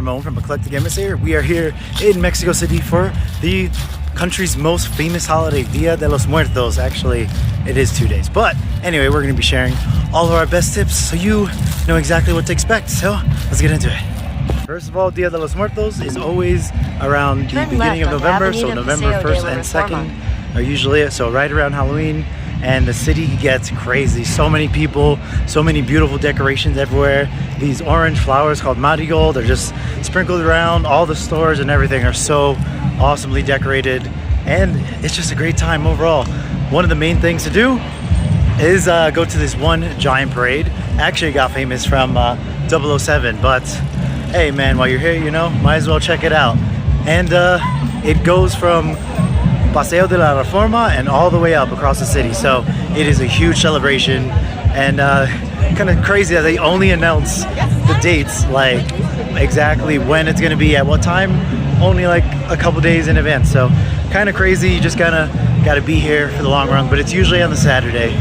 Ramon from Eclectic Emissary. We are here in Mexico City for the country's most famous holiday, Dia de los Muertos. Actually, it is 2 days. But anyway, we're going to be sharing all of our best tips so you know exactly what to expect. So let's get into it. First of all, Dia de los Muertos is always around the beginning of November. So November 1st and 2nd are usually it. So right around Halloween. And the city gets crazy. So many people, so many beautiful decorations everywhere. These orange flowers called marigold are just sprinkled around. All the stores and everything are so awesomely decorated. And it's just a great time overall. One of the main things to do is go to this one giant parade. Actually got famous from 007, but hey man, while you're here, you know, might as well check it out. And it goes from Paseo de la Reforma and all the way up across the city. So it is a huge celebration, and kind of crazy that they only announce the dates, like exactly when it's going to be at what time, only like a couple days in advance. So kind of crazy. You just kind of got to be here for the long run, but it's usually on the Saturday.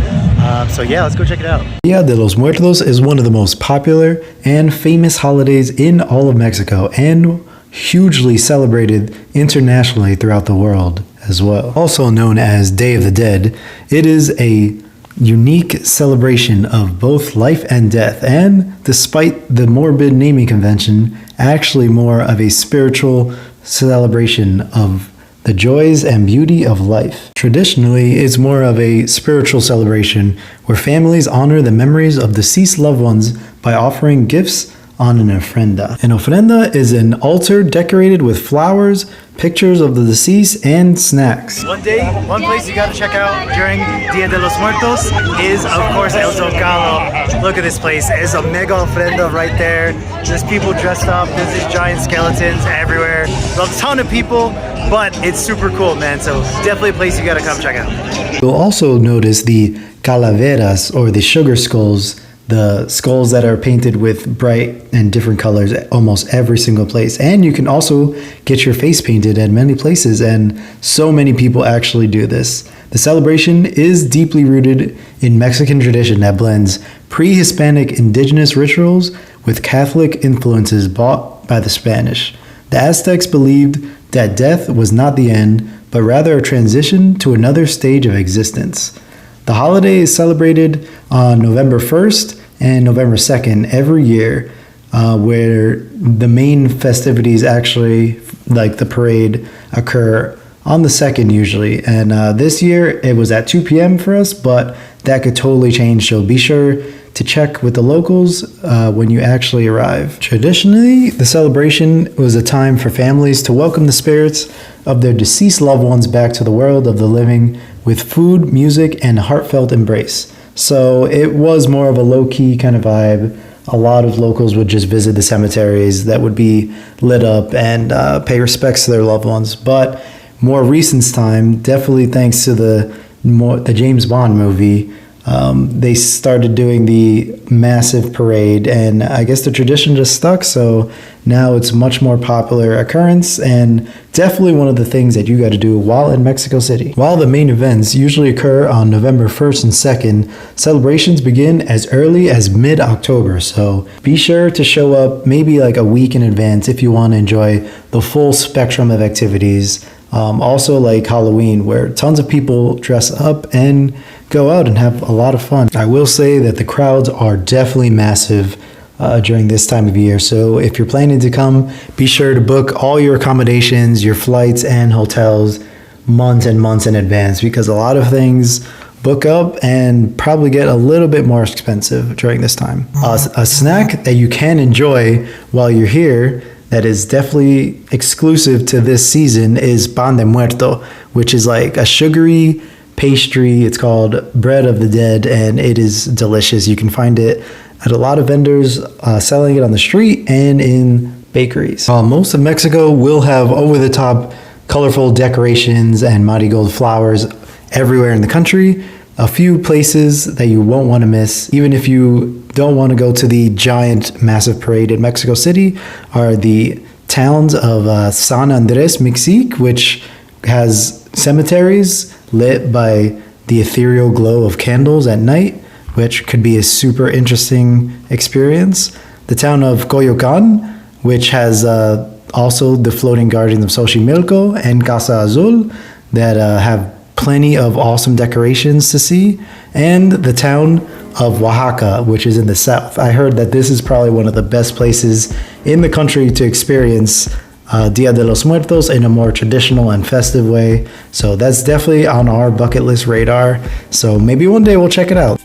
So yeah, let's go check it out. Dia de los Muertos is one of the most popular and famous holidays in all of Mexico, and hugely celebrated internationally throughout the world as well. Also known as Day of the Dead, it is a unique celebration of both life and death, and despite the morbid naming convention, actually more of a spiritual celebration of the joys and beauty of life. Traditionally, it's more of a spiritual celebration where families honor the memories of deceased loved ones by offering gifts on an ofrenda. An ofrenda is an altar decorated with flowers, pictures of the deceased, and snacks. One place you gotta check out during Dia de los Muertos is, of course, El Zocalo. Look at this place. There's a mega ofrenda right there. There's people dressed up. There's these giant skeletons everywhere. There's a ton of people, but it's super cool, man. So definitely a place you gotta come check out. You'll also notice the calaveras, or the sugar skulls, the skulls that are painted with bright and different colors almost every single place. And you can also get your face painted at many places, and so many people actually do this. The celebration is deeply rooted in Mexican tradition that blends pre-Hispanic indigenous rituals with Catholic influences brought by the Spanish. The Aztecs believed that death was not the end, but rather a transition to another stage of existence. The holiday is celebrated on November 1st and November 2nd every year, where the main festivities actually, like the parade, occur on the 2nd usually. And this year it was at 2 p.m. for us, but that could totally change, so be sure to check with the locals when you actually arrive. Traditionally, the celebration was a time for families to welcome the spirits of their deceased loved ones back to the world of the living with food, music, and heartfelt embrace. So it was more of a low-key kind of vibe. A lot of locals would just visit the cemeteries that would be lit up and pay respects to their loved ones. But more recent time, definitely thanks to the James Bond movie, they started doing the massive parade, and I guess the tradition just stuck, so now it's much more popular occurrence, and definitely one of the things that you got to do while in Mexico City. While the main events usually occur on November 1st and 2nd, celebrations begin as early as mid-October, so be sure to show up maybe like a week in advance if you want to enjoy the full spectrum of activities. Also like Halloween, where tons of people dress up and go out and have a lot of fun. I will say that the crowds are definitely massive during this time of year, so if you're planning to come, be sure to book all your accommodations, your flights and hotels months and months in advance, because a lot of things book up and probably get a little bit more expensive during this time. A snack that you can enjoy while you're here that is definitely exclusive to this season is pan de muerto, which is like a sugary pastry. It's called bread of the dead, and it is delicious. You can find it at a lot of vendors selling it on the street and in bakeries. Most of Mexico will have over-the-top colorful decorations and marigold flowers everywhere in the country. A few places that you won't want to miss, even if you don't want to go to the giant massive parade in Mexico City, are the towns of San Andres Mexique, which has cemeteries lit by the ethereal glow of candles at night, which could be a super interesting experience. The town of Coyoacan, which has also the floating gardens of Xochimilco and Casa Azul that have plenty of awesome decorations to see, and the town of Oaxaca, which is in the south. I heard that this is probably one of the best places in the country to experience Dia de los Muertos in a more traditional and festive way. So that's definitely on our bucket list radar. So maybe one day we'll check it out.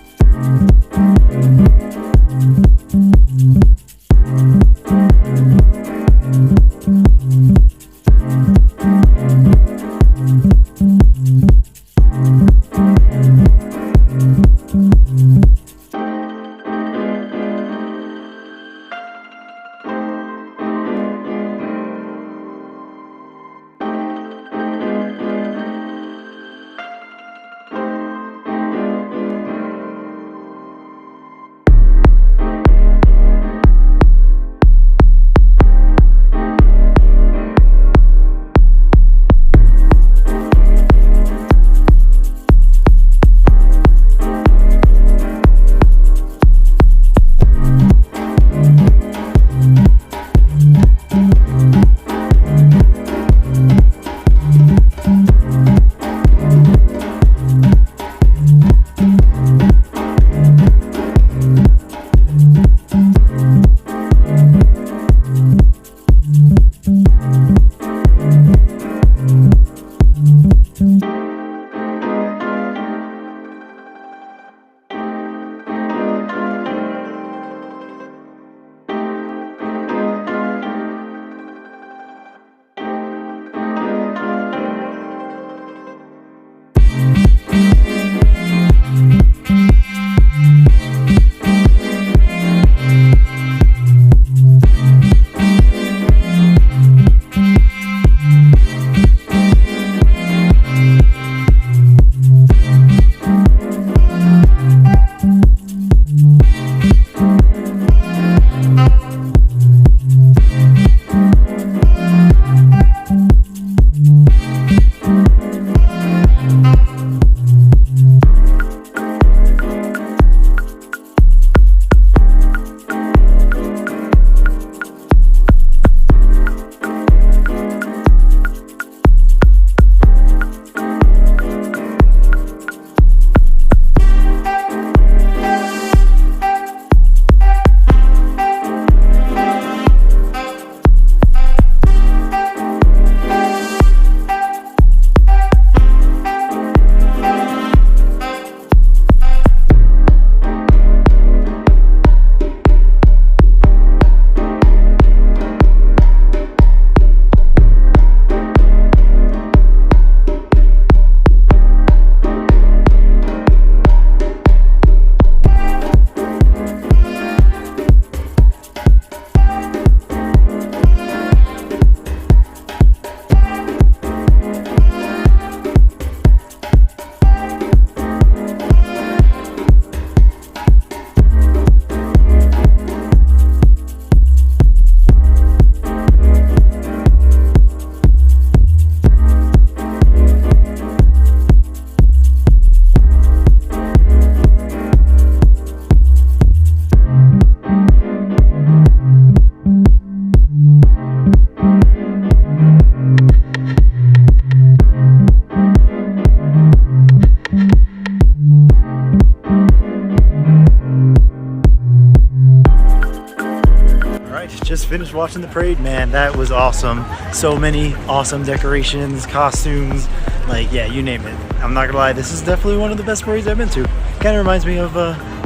Just finished watching the parade, man. That was awesome. So many awesome decorations, costumes, like, yeah, you name it. I'm not gonna lie, this is definitely one of the best parades I've been to. Kind of reminds me of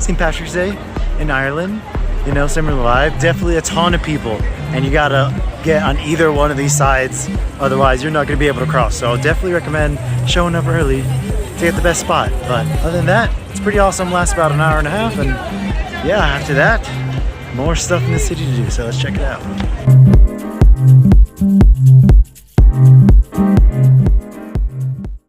St. Patrick's Day in Ireland, you know, similar vibe. Definitely a ton of people, and you gotta get on either one of these sides, otherwise you're not gonna be able to cross. So definitely recommend showing up early to get the best spot. But other than that, it's pretty awesome. Lasts about an hour and a half, and yeah, after that, more stuff in the city to do, so let's check it out.